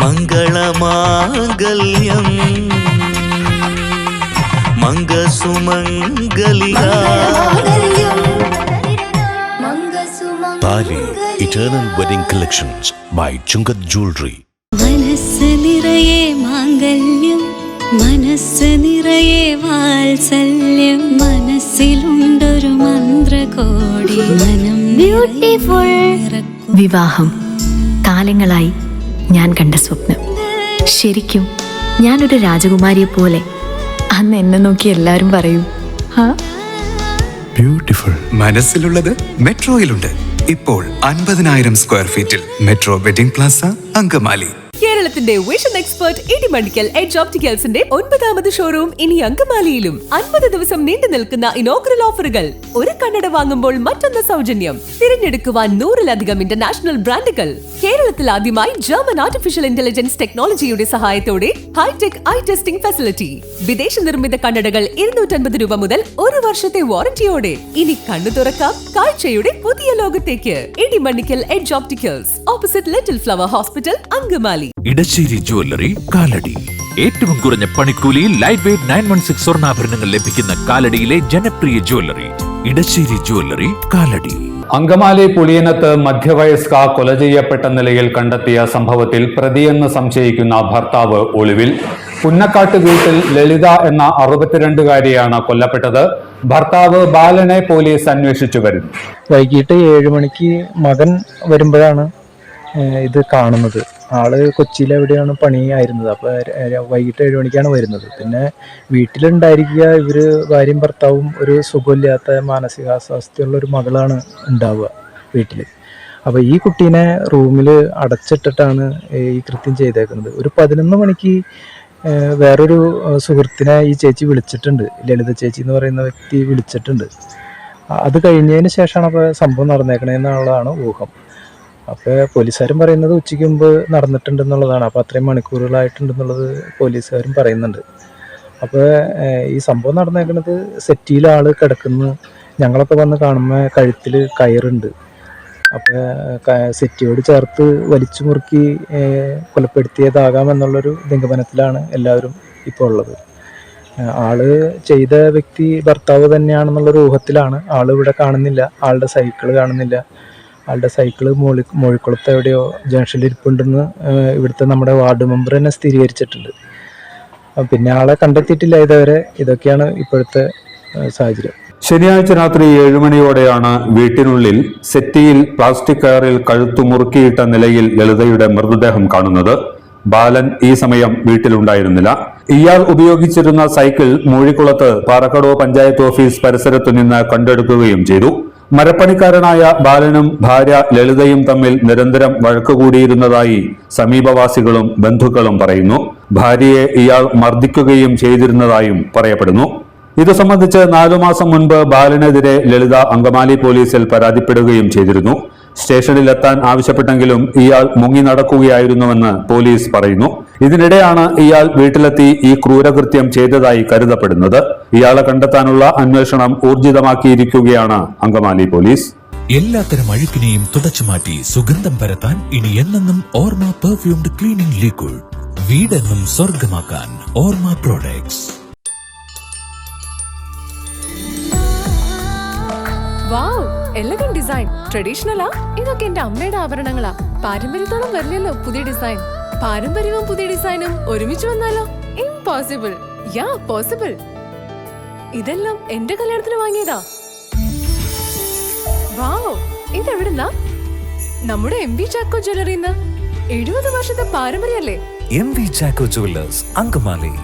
മംഗളമാംഗല്യം മംഗസുമംഗലിക താലി eternal wedding collections by Chungath jewellery. മനസ്സ് നിറയെ മാംഗല്യം, മനസ്സ് നിറയെ വാത്സല്യം, മനസ്സിലുണ്ടൊരു മന്ത്രകോടി മനം ബ്യൂട്ടിഫുൾ. വിവാഹം കാലങ്ങളായി ഞാൻ കണ്ട സ്വപ്നം. ശരിക്കും ഞാനൊരു രാജകുമാരിയെ പോലെ. അന്ന് എന്നെ നോക്കി എല്ലാവരും പറയും ബ്യൂട്ടിഫുൾ. മനസ്സിലുള്ളത് മെട്രോയിലുണ്ട്. ഇപ്പോൾ 50,000 സ്ക്വയർ ഫീറ്റിൽ മെട്രോ വെഡിംഗ് പ്ലാസ അങ്കമാലി. കേരളത്തിന്റെ വിഷൻ എക്സ്പെർട്ട് ഇടിമണ്ണിക്കൽ എഡ്ജ് ഓപ്റ്റിക്കൽസിന്റെ 9ാമത് ഷോറൂം ഇനി അങ്കമാലിയിലും. 50 ദിവസം നീണ്ടു നിൽക്കുന്ന ഇനോഗ്രൽ ഓഫറുകൾ. ഒരു കണ്ണട വാങ്ങുമ്പോൾ മറ്റൊന്ന് സൗജന്യം. തിരഞ്ഞെടുക്കുവാൻ 100-ലധികം ഇന്റർനാഷണൽ ബ്രാൻഡുകൾ. കേരളത്തിൽ ആദ്യമായി ജർമ്മൻ ആർട്ടിഫിഷ്യൽ ഇന്റലിജൻസ് ടെക്നോളജിയുടെ സഹായത്തോടെ ഹൈടെക് ഐ ടെസ്റ്റിംഗ് ഫെസിലിറ്റി. വിദേശ നിർമ്മിത കണ്ണടകൾ 250 രൂപ മുതൽ 1 വർഷത്തെ വാറന്റിയോടെ. ഇനി കണ്ണു തുറക്കാം കാഴ്ചയുടെ പുതിയ ലോകത്തേക്ക്. Edimannickal edge opticals, opposite little flower hospital, Angamaly. Edassery jewellery, Kalady. ഏറ്റവും കുറഞ്ഞ പണിക്കൂലിയിൽ ലൈറ്റ് വെയ്റ്റ് 916 സ്വർണ്ണാഭരണങ്ങൾ ലഭിക്കുന്ന കാലടിയിലെ ജനപ്രിയ ജ്വല്ലറി ഇടശ്ശേരി ജ്വല്ലറി, കാലടി. അങ്കമാലി പുളിയനത്ത് മധ്യവയസ്ക കൊല ചെയ്യപ്പെട്ട നിലയിൽ കണ്ടെത്തിയ സംഭവത്തിൽ പ്രതിയെന്ന് സംശയിക്കുന്ന ഭർത്താവ് ഒളിവിൽ. പുന്നക്കാട്ട് വീട്ടിൽ ലളിത എന്ന 62-കാരിയാണ് കൊല്ലപ്പെട്ടത്. ഭർത്താവ് ബാലനെ പോലീസ് അന്വേഷിച്ചു വരുന്നു. വൈകിട്ട് 7 മണിക്ക് മകൻ വരുമ്പോഴാണ് ഇത് കാണുന്നത്. ആള് കൊച്ചിയിൽ എവിടെയാണ് പണിയായിരുന്നത്. അപ്പോൾ വൈകിട്ട് 7 മണിക്കാണ് വരുന്നത്. പിന്നെ വീട്ടിലുണ്ടായിരിക്കുക ഇവര് ഭാര്യയും ഭർത്താവും ഒരു സുഖമില്ലാത്ത മാനസികാസ്വാസ്ഥ്യമുള്ള ഒരു മകളാണ് ഉണ്ടാവുക വീട്ടിൽ. അപ്പോൾ ഈ കുട്ടീനെ റൂമിൽ അടച്ചിട്ടിട്ടാണ് ഈ കൃത്യം ചെയ്തേക്കുന്നത്. ഒരു 11 മണിക്ക് വേറൊരു സുഹൃത്തിനെ ഈ ചേച്ചി വിളിച്ചിട്ടുണ്ട്. ലളിത ചേച്ചി എന്ന് പറയുന്ന വ്യക്തി വിളിച്ചിട്ടുണ്ട്. അത് കഴിഞ്ഞതിന് ശേഷമാണ് അപ്പോൾ സംഭവം നടന്നേക്കണേന്നുള്ളതാണ് ഊഹം. അപ്പോൾ പോലീസുകാരും പറയുന്നത് ഉച്ചയ്ക്ക് മുമ്പ് നടന്നിട്ടുണ്ടെന്നുള്ളതാണ്. അപ്പോൾ അത്രയും മണിക്കൂറുകളായിട്ടുണ്ടെന്നുള്ളത് പോലീസുകാരും പറയുന്നുണ്ട്. അപ്പോൾ ഈ സംഭവം നടന്നേക്കുന്നത് സെറ്റിയിൽ ആൾ കിടക്കുന്നു. ഞങ്ങളൊക്കെ വന്ന് കാണുമ്പോൾ കഴുത്തിൽ കയറുണ്ട്. അപ്പോൾ സെറ്റിയോട് ചേർത്ത് വലിച്ചു മുറുക്കി കൊലപ്പെടുത്തിയതാകാമെന്നുള്ളൊരു നിഗമനത്തിലാണ് എല്ലാവരും ഇപ്പോൾ ഉള്ളത്. ആള് ചെയ്ത വ്യക്തി ഭർത്താവ് തന്നെയാണെന്നുള്ളൊരു ഊഹത്തിലാണ്. ആളിവിടെ കാണുന്നില്ല, ആളുടെ സൈക്കിള് കാണുന്നില്ല. ആളുടെ സൈക്കിള് മോഴിക്കുളത്ത് എവിടെയോ ജംഗ്ഷനിൽ ഇരിപ്പുണ്ടെന്ന് ഇവിടുത്തെ നമ്മുടെ വാർഡ് മെമ്പർ തന്നെ സ്ഥിരീകരിച്ചിട്ടുണ്ട്. പിന്നെ ആളെ കണ്ടെത്തിയിട്ടില്ല ഇതുവരെ. ഇതൊക്കെയാണ് ഇപ്പോഴത്തെ സാഹചര്യം. ശനിയാഴ്ച രാത്രി 7 മണിയോടെയാണ് വീട്ടിനുള്ളിൽ സെറ്റിയിൽ പ്ലാസ്റ്റിക് കയറിൽ കഴുത്തു മുറുക്കിയിട്ട നിലയിൽ ലളിതയുടെ മൃതദേഹം കാണുന്നത്. ബാലൻ ഈ സമയം വീട്ടിലുണ്ടായിരുന്നില്ല. ഇയാൾ ഉപയോഗിച്ചിരുന്ന സൈക്കിൾ മൂഴിക്കുളത്ത് പാറക്കടവ് പഞ്ചായത്ത് ഓഫീസ് പരിസരത്തു നിന്ന് കണ്ടെടുക്കുകയും ചെയ്തു. മരപ്പണിക്കാരനായ ബാലനും ഭാര്യ ലളിതയും തമ്മിൽ നിരന്തരം വഴക്കുകൂടിയിരുന്നതായി സമീപവാസികളും ബന്ധുക്കളും പറയുന്നു. ഭാര്യയെ ഇയാൾ മർദ്ദിക്കുകയും ചെയ്തിരുന്നതായും പറയപ്പെടുന്നു. ഇത് സംബന്ധിച്ച് 4 മാസം മുൻപ് ബാലനെതിരെ ലളിത അങ്കമാലി പോലീസിൽ പരാതിപ്പെടുകയും ചെയ്തിരുന്നു. സ്റ്റേഷനിലെത്താൻ ആവശ്യപ്പെട്ടെങ്കിലും ഇയാൾ മുങ്ങി നടക്കുകയായിരുന്നുവെന്ന് പോലീസ് പറയുന്നു. ഇതിനിടെയാണ് ഇയാൾ വീട്ടിലെത്തി ഈ ക്രൂരകൃത്യം ചെയ്തതായി കരുതപ്പെടുന്നത്. ഇയാളെ കണ്ടെത്താനുള്ള അന്വേഷണം ഊർജിതമാക്കിയിരിക്കുകയാണ് അങ്കമാലി പോലീസ്. എല്ലാത്തരം അഴുക്കിനെയും തുടച്ചുമാറ്റി സുഗന്ധം പരത്താൻ ഇനി എന്നെന്നും ഓർമ്മ പെർഫ്യൂംഡ് ക്ലീനിംഗ് ലിക്വിഡ്. വീടെന്നും സ്വർഗമാക്കാൻ ഓർമ്മ പ്രോഡക്ട്സ്. വാവ്, എലഗന്റ് ഡിസൈൻ. ട്രഡീഷണലാ? ഇതൊക്കെ എന്റെ അമ്മയുടെ ആഭരണങ്ങളാ. പാരമ്പര്യത്തോളം വരില്ലല്ലോ പുതിയ ഡിസൈൻ. പാരമ്പര്യവും പുതിയ ഡിസൈനും ഒരുമിച്ച് വന്നാലോ? ഇംപോസിബിൾ. യാ പോസിബിൾ. ഇതെല്ലാം എന്റെ കല്യാണത്തിന് വാങ്ങിയതാ. വാവ്, ഇതെവിടുന്നാ? നമ്മുടെ MV ചാക്കോ ജ്വല്ലറിന്ന്. 70 വർഷത്തെ പാരമ്പര്യല്ലേ? MV Chacko jewellers, Angamaly.